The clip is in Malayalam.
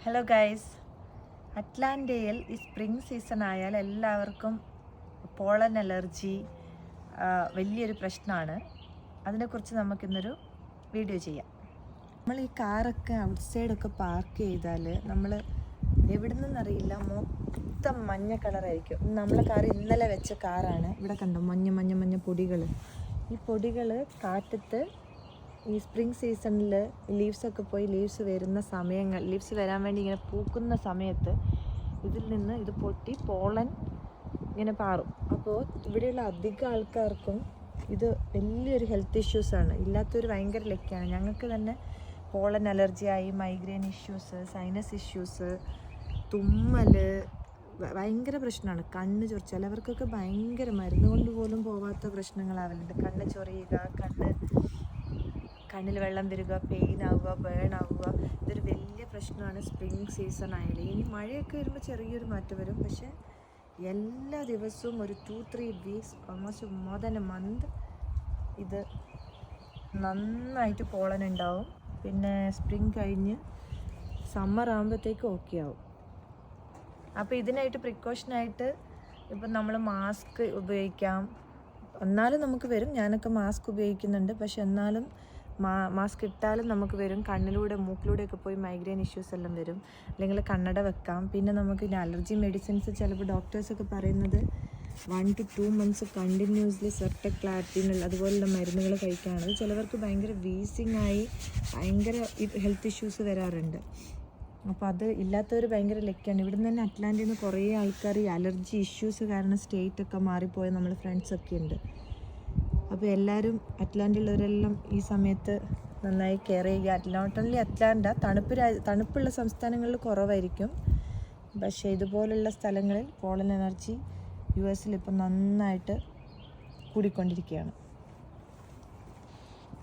ഹലോ ഗൈസ്, അറ്റ്ലാന്റയിൽ ഈ സ്പ്രിംഗ് സീസൺ ആയാൽ എല്ലാവർക്കും പോളൻ അലർജി വലിയൊരു പ്രശ്നമാണ്. അതിനെക്കുറിച്ച് നമുക്കിന്നൊരു വീഡിയോ ചെയ്യാം. നമ്മൾ ഈ കാറൊക്കെ ഔട്ട് സൈഡൊക്കെ പാർക്ക് ചെയ്താൽ നമ്മൾ എവിടെ നിന്നറിയില്ല, മൊത്തം മഞ്ഞ കളറായിരിക്കും. നമ്മളെ കാർ ഇന്നലെ വെച്ച കാറാണ്. ഇവിടെ കണ്ടോ മഞ്ഞ പൊടികൾ. ഈ പൊടികൾ കാറ്റത്ത് ഈ സ്പ്രിംഗ് സീസണിൽ ലീവ്സൊക്കെ പോയി ലീവ്സ് വരുന്ന സമയങ്ങൾ, ലീവ്സ് വരാൻ വേണ്ടി ഇങ്ങനെ പൂക്കുന്ന സമയത്ത് ഇതിൽ നിന്ന് ഇത് പൊട്ടി പോളൻ ഇങ്ങനെ പാറും. അപ്പോൾ ഇവിടെയുള്ള അധികം ആൾക്കാർക്കും ഇത് വലിയൊരു ഹെൽത്ത് ഇഷ്യൂസാണ്. ഇല്ലാത്തൊരു ഭയങ്കര ലക്കാണ്. ഞങ്ങൾക്ക് തന്നെ പോളൻ അലർജിയായി, മൈഗ്രെയിൻ ഇഷ്യൂസ്, സൈനസ് ഇഷ്യൂസ്, തുമ്മൽ, ഭയങ്കര പ്രശ്നമാണ്. കണ്ണ് ചൊറി, ചിലവർക്കൊക്കെ ഭയങ്കര മരുന്ന് കൊണ്ട് പോലും പോവാത്ത പ്രശ്നങ്ങളാവലുണ്ട്. കണ്ണ് ചൊറിയുക, കണ്ണിൽ വെള്ളം വരിക, പെയിൻ ആവുക, ബേൺ ആവുക. ഇതൊരു വലിയ പ്രശ്നമാണ് സ്പ്രിംഗ് സീസൺ ആയാലും. ഇനി മഴയൊക്കെ വരുമ്പോൾ ചെറിയൊരു മാറ്റം വരും. പക്ഷേ എല്ലാ ദിവസവും ഒരു 2-3 weeks, almost more than A month ഇത് നന്നായിട്ട് പോളൻ ഉണ്ടാവും. പിന്നെ സ്പ്രിംഗ് കഴിഞ്ഞ് സമ്മർ ആകുമ്പോഴത്തേക്ക് ഓക്കെ ആവും. അപ്പോൾ ഇതിനായിട്ട് പ്രിക്കോഷനായിട്ട് ഇപ്പം നമ്മൾ മാസ്ക് ഉപയോഗിക്കാം. എന്നാലും നമുക്ക് വരും. ഞാനൊക്കെ മാസ്ക് ഉപയോഗിക്കുന്നുണ്ട്. പക്ഷെ എന്നാലും മാസ്ക് ഇട്ടാലും നമുക്ക് വരും. കണ്ണിലൂടെ മൂക്കിലൂടെയൊക്കെ പോയി മൈഗ്രെയിൻ ഇഷ്യൂസ് എല്ലാം വരും. അല്ലെങ്കിൽ കണ്ണട വെക്കാം. പിന്നെ നമുക്ക് ഇനി അലർജി മെഡിസിൻസ് ചിലപ്പോൾ ഡോക്ടേഴ്സൊക്കെ പറയുന്നത് 1 to 2 months കണ്ടിന്യൂസ്ലി സെർട്ടക്ലാറ്റിൻ അതുപോലുള്ള മരുന്നുകൾ കഴിക്കാനുള്ളത്. ചിലവർക്ക് ഭയങ്കര വീസിങ് ആയി ഭയങ്കര ഹെൽത്ത് ഇഷ്യൂസ് വരാറുണ്ട്. അപ്പോൾ അത് ഇല്ലാത്തവർ ഭയങ്കര ലക്കാണ്. ഇവിടുന്ന് തന്നെ അറ്റ്ലാന്റയിൽ നിന്ന് കുറേ ആൾക്കാർ ഈ അലർജി ഇഷ്യൂസ് കാരണം സ്റ്റേറ്റൊക്കെ മാറിപ്പോയ നമ്മൾ ഫ്രണ്ട്സൊക്കെ ഉണ്ട്. അപ്പോൾ എല്ലാവരും അറ്റ്ലാന്റയിലുള്ളവരെല്ലാം ഈ സമയത്ത് നന്നായി കെയർ ചെയ്യുക. നോട്ട് ഓൺലി അറ്റ്ലാന്റ, തണുപ്പുള്ള സംസ്ഥാനങ്ങളിൽ കുറവായിരിക്കും. പക്ഷേ ഇതുപോലുള്ള സ്ഥലങ്ങളിൽ പോളൻ എനർജി US ഇപ്പം നന്നായിട്ട് കൂടിക്കൊണ്ടിരിക്കുകയാണ്.